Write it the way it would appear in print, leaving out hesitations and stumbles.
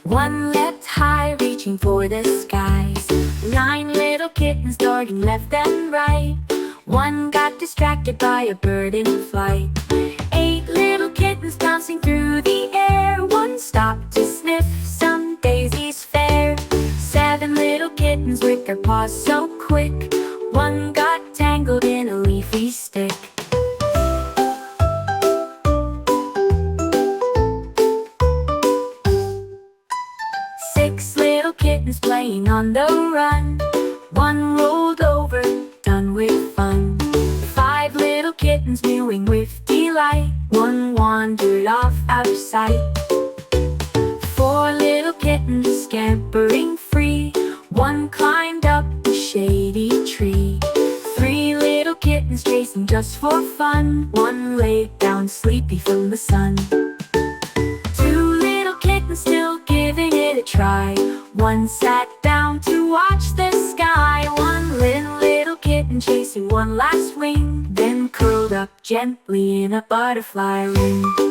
One leapt high, reaching for the skies. 9 little kittens darting left and right. One got distracted by a bird in flight. 8 little kittens bouncing through the air. One stopped to sniff some daisies fair. 7 little kittens with their paws so quick. One got tangled in a leafy stick. 6 little kittens playing on the run. One rolled over, done with fun. 5 little kittens mewing with delight. One wandered off out of sight. 4 little kittens scampering free. One climbed up a shady tree. 3 little kittens chasing just for fun. One laid down sleepy from the sun. 2 little kittens still giving it a try. One sat down to watch the sky. One little kitten chasing one last wing, then curled up gently in a butterfly ring.